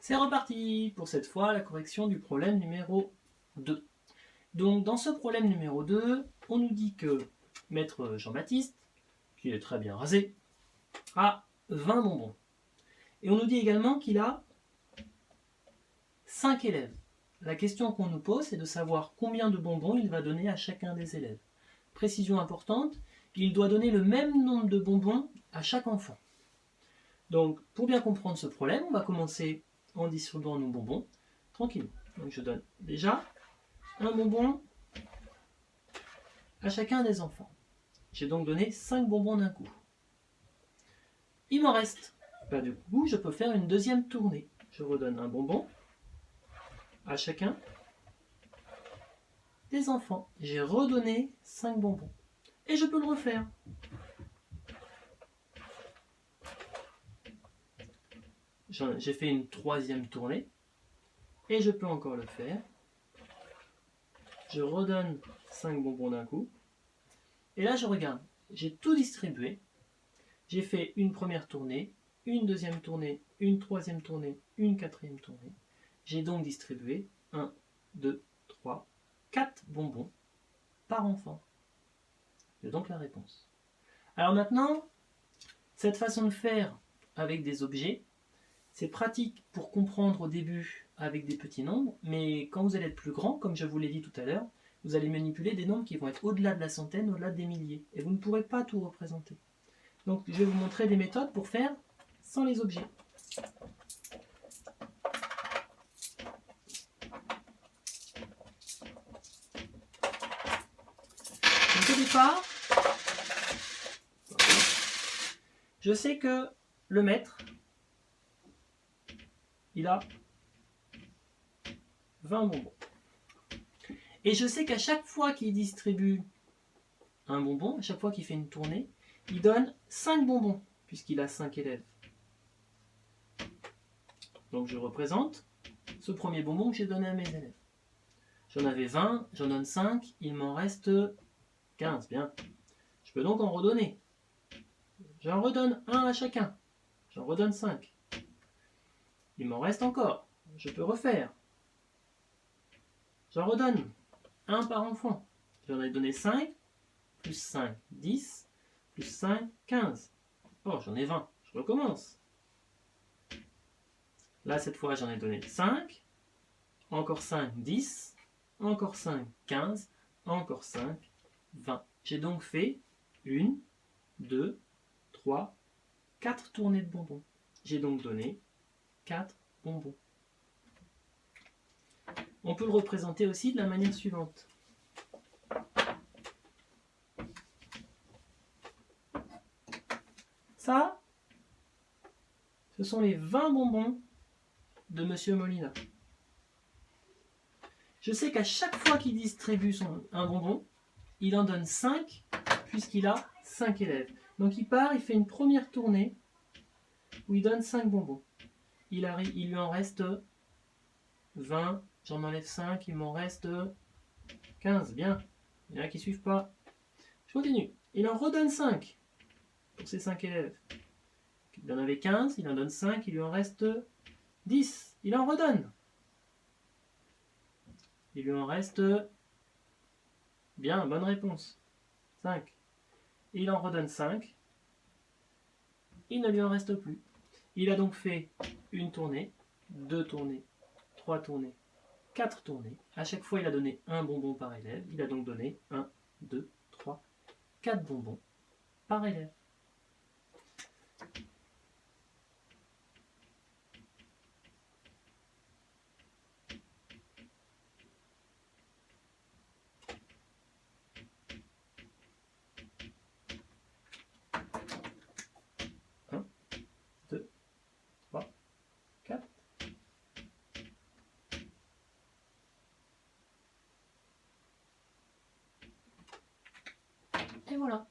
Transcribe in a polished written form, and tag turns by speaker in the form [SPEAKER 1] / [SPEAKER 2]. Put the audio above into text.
[SPEAKER 1] C'est reparti pour cette fois la correction du problème numéro 2. Donc dans ce problème numéro 2, on nous dit que maître Jean-Baptiste, qui est très bien rasé, a 20 bonbons. Et on nous dit également qu'il a 5 élèves. La question qu'on nous pose, c'est de savoir combien de bonbons il va donner à chacun des élèves. Précision importante, il doit donner le même nombre de bonbons à chaque enfant. Donc pour bien comprendre ce problème, on va commencer en distribuant nos bonbons tranquillement. Donc je donne déjà un bonbon à chacun des enfants. J'ai donc donné 5 bonbons d'un coup. Il m'en reste. Du coup, je peux faire une deuxième tournée. Je redonne un bonbon à chacun des enfants. J'ai redonné 5 bonbons. Et je peux le refaire. J'ai fait une troisième tournée. Et je peux encore le faire. Je redonne 5 bonbons d'un coup. Et là, je regarde. J'ai tout distribué. J'ai fait une première tournée, une deuxième tournée, une troisième tournée, une quatrième tournée. J'ai donc distribué 1, 2, 3, 4 bonbons par enfant. C'est donc la réponse. Alors maintenant, cette façon de faire avec des objets, c'est pratique pour comprendre au début avec des petits nombres, mais quand vous allez être plus grand, comme je vous l'ai dit tout à l'heure, vous allez manipuler des nombres qui vont être au-delà de la centaine, au-delà des milliers, et vous ne pourrez pas tout représenter. Donc je vais vous montrer des méthodes pour faire sans les objets. Donc au départ, je sais que le maître, il a 20 bonbons. Et je sais qu'à chaque fois qu'il distribue un bonbon, à chaque fois qu'il fait une tournée, il donne 5 bonbons, puisqu'il a 5 élèves. Donc je représente ce premier bonbon que j'ai donné à mes élèves. J'en avais 20, j'en donne 5, il m'en reste 15. Bien. Je peux donc en redonner. J'en redonne un à chacun. J'en redonne 5. Il m'en reste encore. Je peux refaire. J'en redonne un par enfant. J'en ai donné 5, plus 5, 10, plus 5, 15. Oh, j'en ai 20. Je recommence. Là, cette fois, j'en ai donné 5. Encore 5, 10. Encore 5, 15. Encore 5, 20. J'ai donc fait 1, 2, 3, 4 tournées de bonbons. J'ai donc donné 4 bonbons. On peut le représenter aussi de la manière suivante. Ça, ce sont les 20 bonbons de Monsieur Molina. Je sais qu'à chaque fois qu'il distribue un bonbon, il en donne 5, puisqu'il a 5 élèves. Donc il part, il fait une première tournée, où il donne 5 bonbons. Il lui en reste 20, j'en enlève 5, il m'en reste 15. Bien, il y en a qui ne suivent pas. Je continue. Il en redonne 5 pour ses 5 élèves. Il en avait 15, il en donne 5, il lui en reste 10. Il en redonne. Il lui en reste... Bien, bonne réponse. 5. Il en redonne 5. Il ne lui en reste plus. Il a donc fait une tournée, 2 tournées, 3 tournées, 4 tournées. À chaque fois, il a donné un bonbon par élève. Il a donc donné 1, 2, 3, 4 bonbons par élève.